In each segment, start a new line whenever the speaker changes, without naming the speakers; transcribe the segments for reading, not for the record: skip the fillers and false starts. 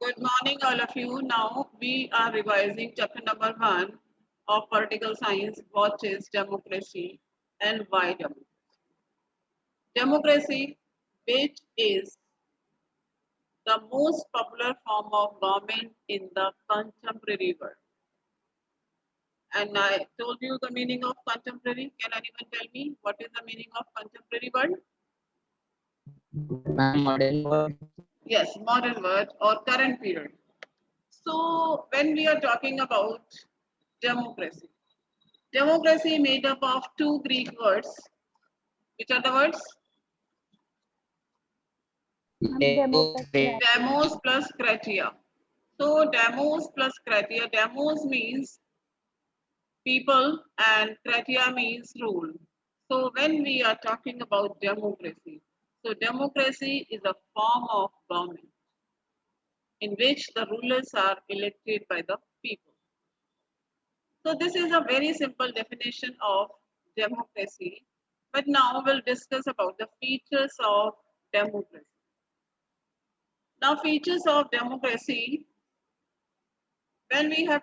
Good morning, all of you. Now we are revising chapter number 1 of political science, what is democracy and why democracy. Democracy, which is the most popular form of government in the contemporary world. And I told you the meaning of contemporary. Can anyone tell me what is the meaning of contemporary world?
Modern world.
Yes, modern world or current period. So when we are talking about democracy, democracy made up of two Greek words. Which are the words?
Democracy.
Demos plus kratia. So demos plus kratia. Demos means people and kratia means rule. So when we are talking about democracy, so democracy is a form of government in which the rulers are elected by the people. So this is a very simple definition of democracy. But now we'll discuss about the features of democracy. Now features of democracy, when we have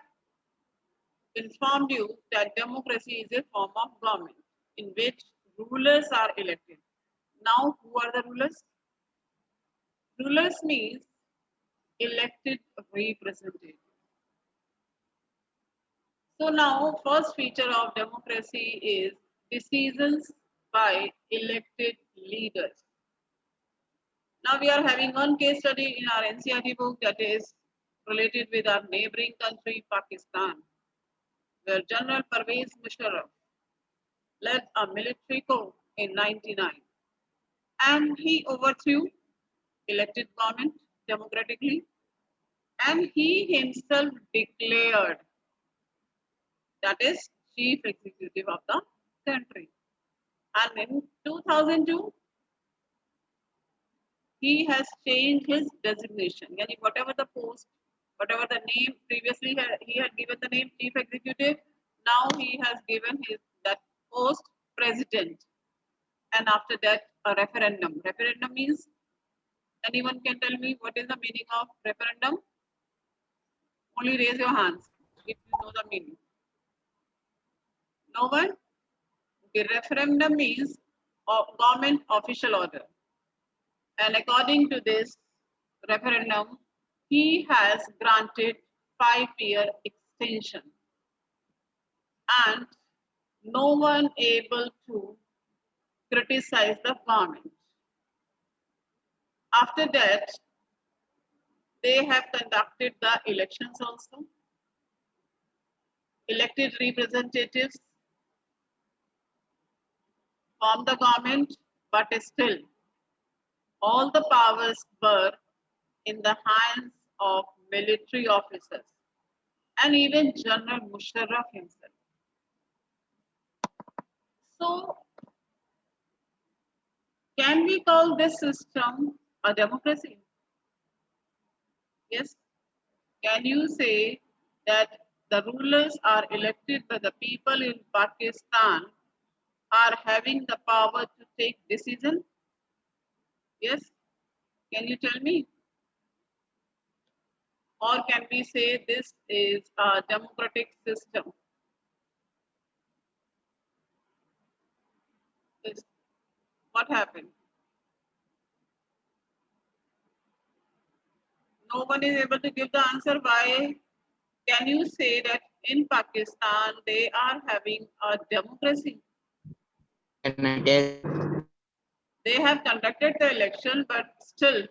informed you that democracy is a form of government in which rulers are elected. Now who are the rulers? Rulers means elected representatives. So now first feature of democracy is decisions by elected leaders. Now we are having one case study in our NCERT book that is related with our neighboring country Pakistan, where General Pervez Musharraf led a military coup in 99 and he overthrew elected government democratically and he himself declared that is chief executive of the country. And in 2002, he has changed his designation. Yani whatever the post, whatever the name previously he had given the name chief executive, now he has given his that post president. And after that, a referendum. Referendum means anyone can tell me what is the meaning of referendum? Only raise your hands if you know the meaning. No one? Okay, referendum means government official order. And according to this referendum, he has granted 5-year extension and no one able to criticize the government. After that, they have conducted the elections also, elected representatives from the government, but still all the powers were in the hands of military officers and even General Musharraf himself. So, can we call this system a democracy? Yes. Can you say that the rulers are elected by the people in Pakistan are having the power to take decision? Yes. Can you tell me? Or can we say this is a democratic system? Yes. What happened? No one is able to give the answer. Why? Can you say that in Pakistan they are having a democracy?
Can I tell?
They have conducted the election, but still,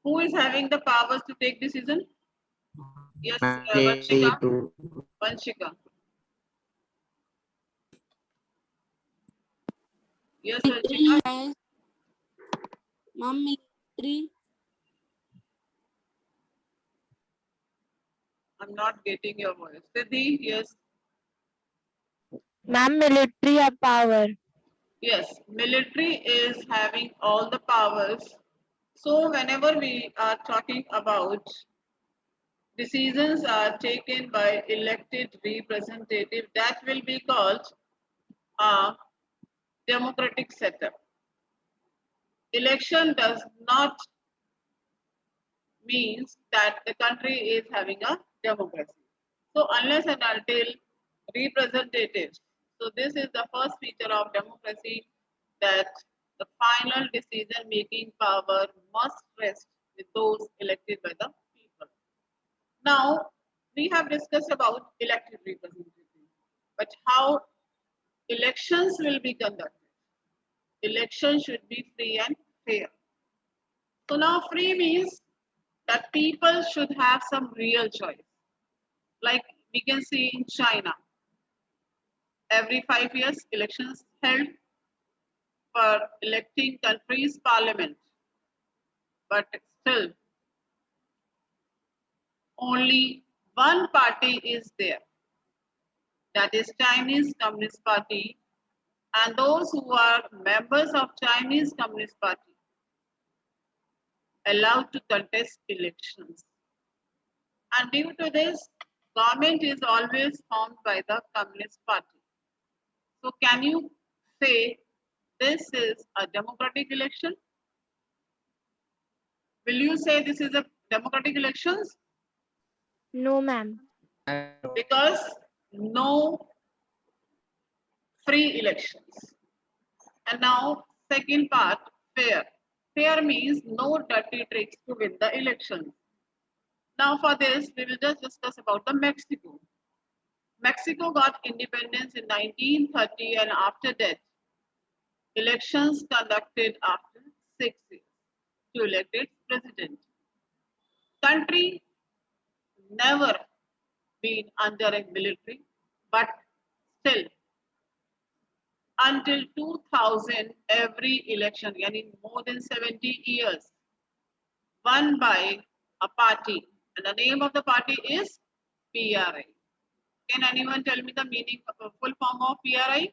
who is having the powers to take decision? Yes, Vanshika.
To
Vanshika. Yes,
Military
Vanshika.
has military
I'm not getting your voice. Siddhi, yes.
Ma'am, military have power.
Yes, military is having all the powers. So whenever we are talking about decisions are taken by elected representative, that will be called a democratic setup. Election does not means that the country is having a democracy. So unless and until representatives, so this is the first feature of democracy, that the final decision making power must rest with those elected by the people. Now, we have discussed about elected representatives, but how elections will be conducted. Elections should be free and fair. So now free means that people should have some real choice. Like we can see in China, every 5 years elections held for electing country's parliament, but still only one party is there, that is Chinese Communist Party, and those who are members of Chinese Communist Party allowed to contest elections. And due to this, government is always formed by the Communist Party. So can you say this is a democratic election? Will you say this is a democratic elections?
No, ma'am.
Because no free elections. And now second part, fair. Fair means no dirty tricks to win the election. Now for this, we will just discuss about the Mexico. Mexico got independence in 1930, and after that, elections conducted after 6 years to elect its president. Country never been under a military, but still until 2000, every election, and in more than 70 years, won by a party, and the name of the party is PRI. Can anyone tell me the meaning, full form of PRI?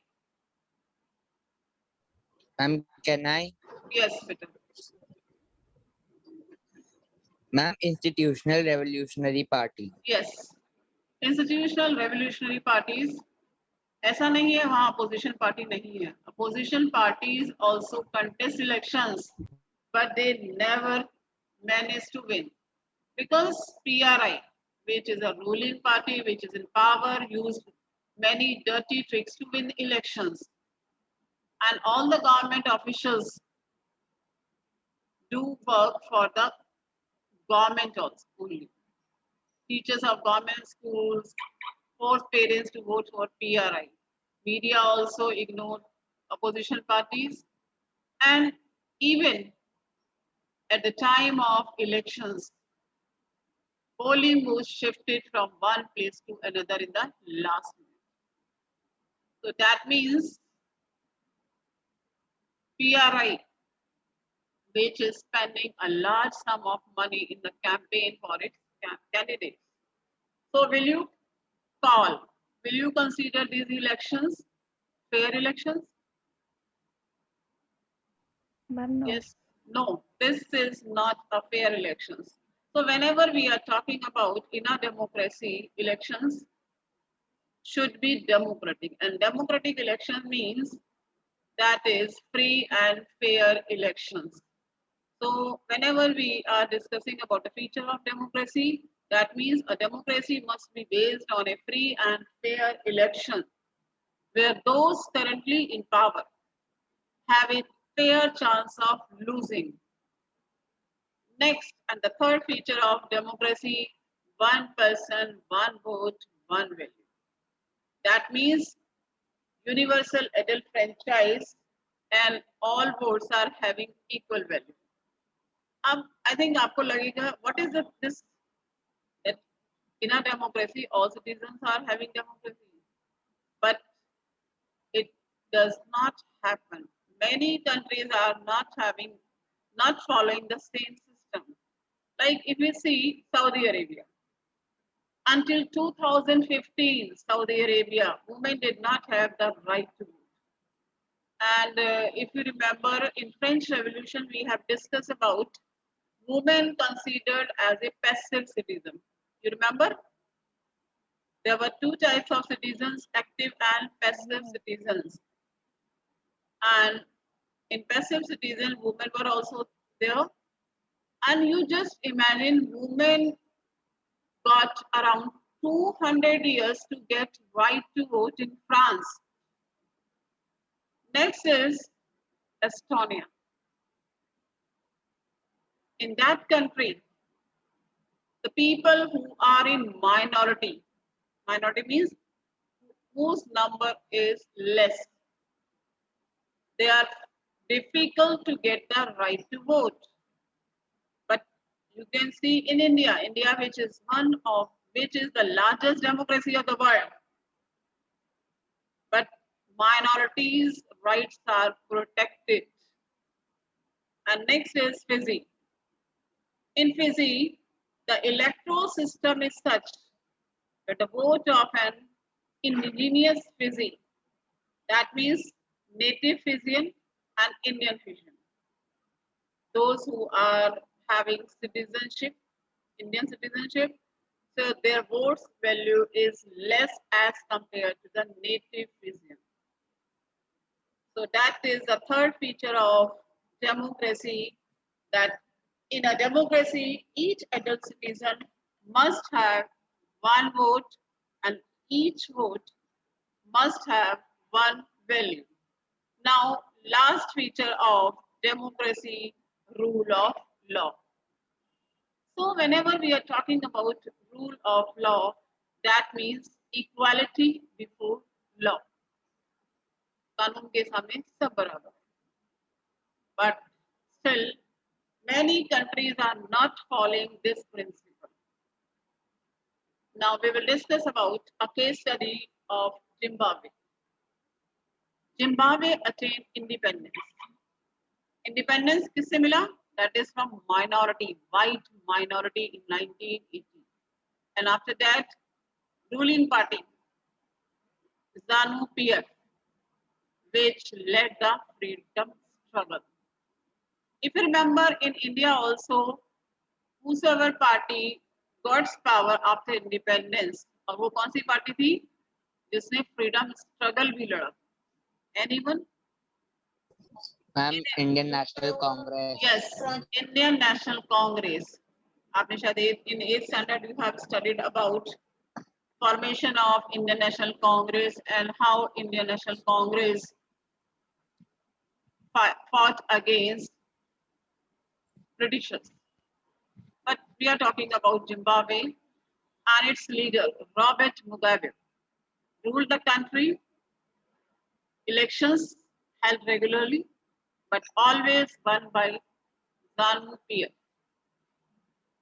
Can I?
Yes, better.
Ma'am, Institutional Revolutionary Party.
Yes, institutional revolutionary parties. ऐसा नहीं है वहाँ opposition party नहीं है. Opposition parties also contest elections, but they never manage to win because PRI, which is a ruling party, which is in power, used many dirty tricks to win elections, and all the government officials do work for the government also only. Teachers of government schools force parents to vote for PRI. Media also ignored opposition parties, and even at the time of elections, polling was shifted from one place to another in the last minute. So that means PRI, which is spending a large sum of money in the campaign for its candidates. So will you will you consider these elections fair elections?
Ma'am, no.
Yes, no, this is not a fair elections. So whenever we are talking about in a democracy, elections should be democratic, and democratic election means that is free and fair elections. So whenever we are discussing about the feature of democracy, that means a democracy must be based on a free and fair election where those currently in power have a fair chance of losing. Next, and the third feature of democracy, one person, one vote, one value. That means universal adult franchise and all votes are having equal value. I think आपको लगेगा, what is this that in a democracy all citizens are having democracy, but it does not happen. Many countries are not following the same system. Like if we see Saudi Arabia, until 2015, Saudi Arabia, women did not have the right to vote. And if you remember, in French Revolution, we have discussed about women considered as a passive citizen. You remember? There were two types of citizens, active and passive citizens. And in passive citizen, women were also there. And you just imagine women got around 200 years to get right to vote in France. Next is Estonia. In that country, the people who are in minority means whose number is less, they are difficult to get the right to vote. But you can see in India, which is the largest democracy of the world, but minorities' rights are protected. And next is Fiji. In Fiji, the electoral system is such that the vote of an indigenous Fijian, that means native Fijian and Indian Fijian, those who are having citizenship, Indian citizenship, so their votes value is less as compared to the native Fijian. So that is the third feature of democracy, that in a democracy, each adult citizen must have one vote and each vote must have one value. Now, last feature of democracy, rule of law. So whenever we are talking about rule of law, that means equality before law. कानून के सामने सब बराबर है. But still, many countries are not following this principle. Now we will discuss about a case study of Zimbabwe. Zimbabwe attained independence. Independence किससे मिला? That is from white minority in 1980. And after that, ruling party, ZANU-PF, which led the freedom struggle. If you remember, in India also, whosoever party got power after independence, और वो कौन सी party थी जिसने freedom struggle भी लड़ा? Anyone?
Ma'am, Indian National Congress.
Yes, Indian National Congress. आपने शायद in 8th standard you have studied about formation of Indian National Congress and how Indian National Congress fought against Britishers. But we are talking about Zimbabwe, and its leader, Robert Mugabe, ruled the country. Elections held regularly, but always won by ZANU-PF.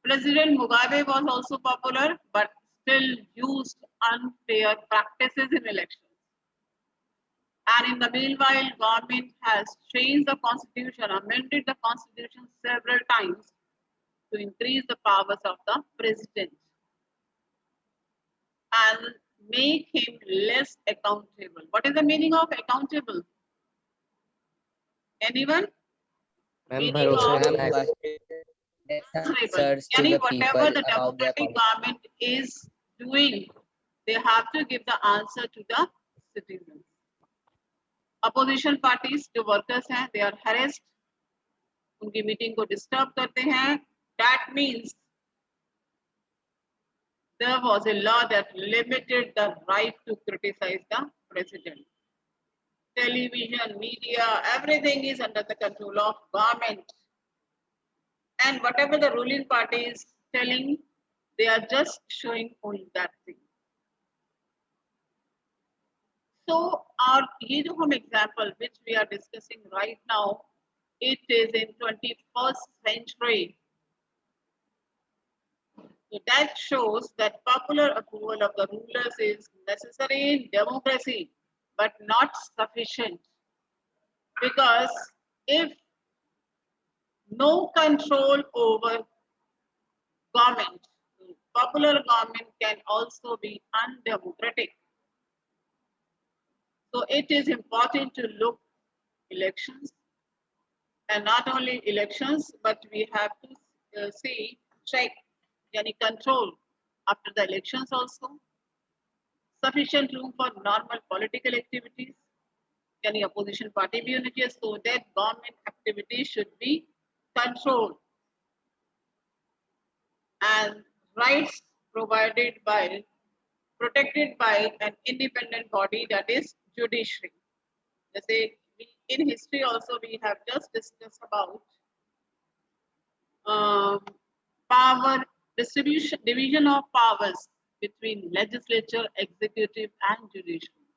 President Mugabe was also popular, but still used unfair practices in elections. And in the meanwhile, government has changed the constitution, amended the constitution several times to increase the powers of the president and make him less accountable. What is the meaning of accountable? Anyone?
Ma'am,
Meaning of
answers to
Yani
the
whatever
people
the
about their
democratic government is doing, they have to give the answer to the citizens. Opposition parties जो workers हैं, they are harassed, उनकी meeting को disturb करते हैं. That means there was a law that limited the right to criticize the president. Television, media, everything is under the control of government. And whatever the ruling party is telling, they are just showing only that thing. So our ये जो हम example which we are discussing right now, it is in 21st century. So that shows that popular approval of the rulers is necessary in democracy, but not sufficient. Because if no control over government, popular government can also be undemocratic. So it is important to look elections, and not only elections, but we have to check, yani control after the elections also. Sufficient room for normal political activities, yani opposition party भी होनी चाहिए, so that government activities should be controlled. and rights protected by an independent body, that is judiciary. जैसे in history also we have just discussed about um, power division of powers between legislature, executive, and judiciary.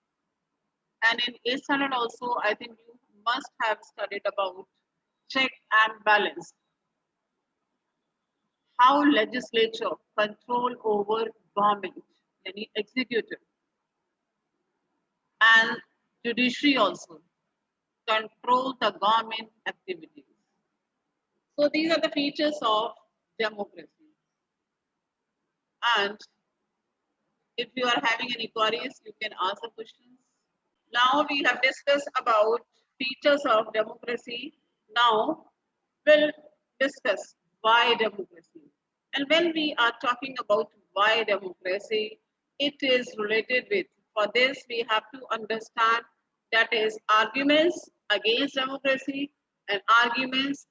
And in 8th standard also, I think you must have studied about check and balance. How legislature control over government, any executive, and judiciary also control the government activities. So these are the features of democracy. And if you are having any queries, you can ask the questions. Now we have discussed about features of democracy. Now we'll discuss why democracy. And when we are talking about why democracy, it is related with, for this we have to understand, that is arguments against democracy and arguments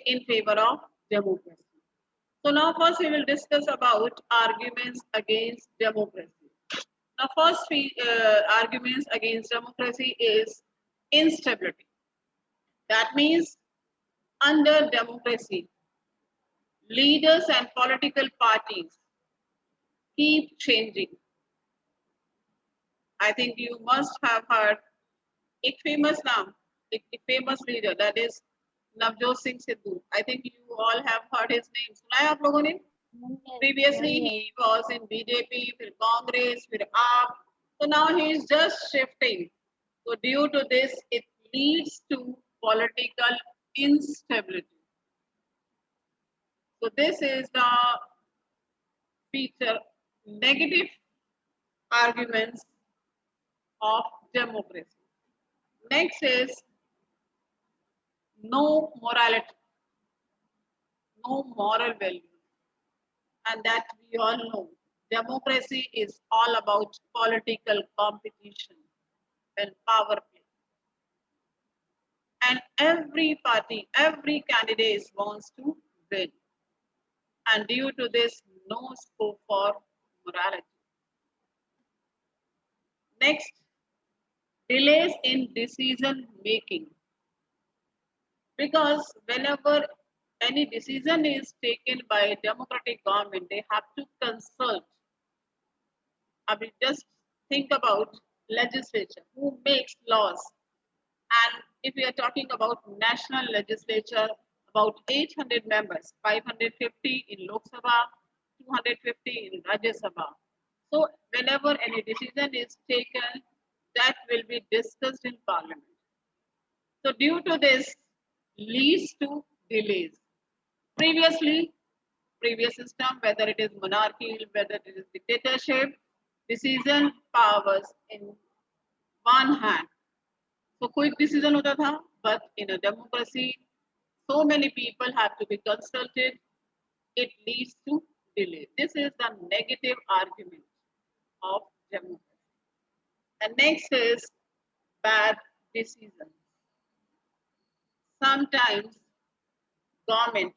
in favor of democracy. So now first we will discuss about arguments against democracy. Now first arguments against democracy is instability. That means under democracy, leaders and political parties keep changing. I think you must have heard एक famous नाम, एक famous leader, that is Navjot Singh Sidhu. I think you all have heard his name. सुना है आप लोगों ने? Previously he was in BJP, फिर Congress, फिर AAP. So now he is just shifting. So due to this, it leads to political instability. So this is the feature, negative arguments of democracy. Next is no morality, no moral value. And that we all know. Democracy is all about political competition and power play. And every party, every candidate wants to win. And due to this, no scope for morality. Next, delays in decision making. Because whenever any decision is taken by a democratic government, they have to consult. I mean, just think about legislature, who makes laws. And if we are talking about national legislature, about 800 members, 550 in Lok Sabha, 250 in Rajya Sabha. So whenever any decision is taken, that will be discussed in parliament. So due to this, leads to delays. Previously, previous system, whether it is monarchy, whether it is dictatorship, decision powers in one hand. So quick decision hota tha, but in a democracy, so many people have to be consulted. It leads to delay. This is the negative argument of democracy. And next is bad decisions. Sometimes government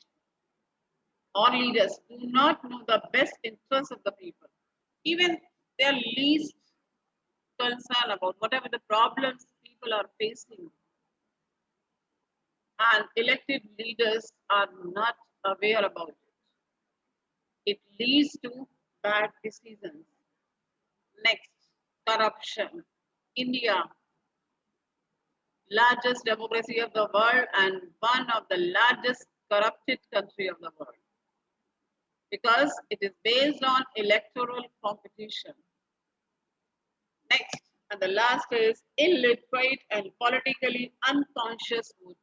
or leaders do not know the best interests of the people. Even their least concern about whatever the problems people are facing. And elected leaders are not aware about it. It leads to bad decisions. Next, corruption. India, largest democracy of the world and one of the largest corrupted country of the world. Because it is based on electoral competition. Next, and the last is illiterate and politically unconscious voters.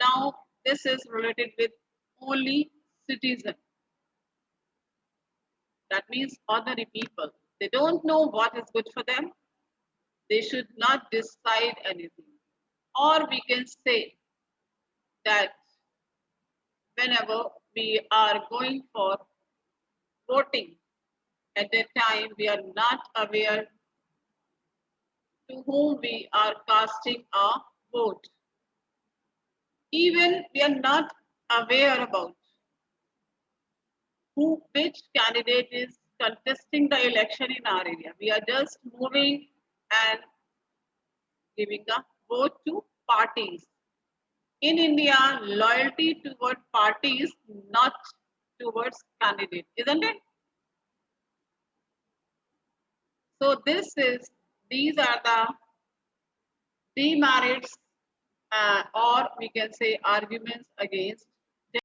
Now, this is related with only citizens. That means ordinary people. They don't know what is good for them. They should not decide anything. Or we can say that whenever we are going for voting, at that time we are not aware to whom we are casting a vote. Even we are not aware about which candidate is contesting the election in our area. We are just moving and giving a vote to parties. In India, loyalty toward parties, not towards candidate, isn't it? So these are the demerits or we can say arguments against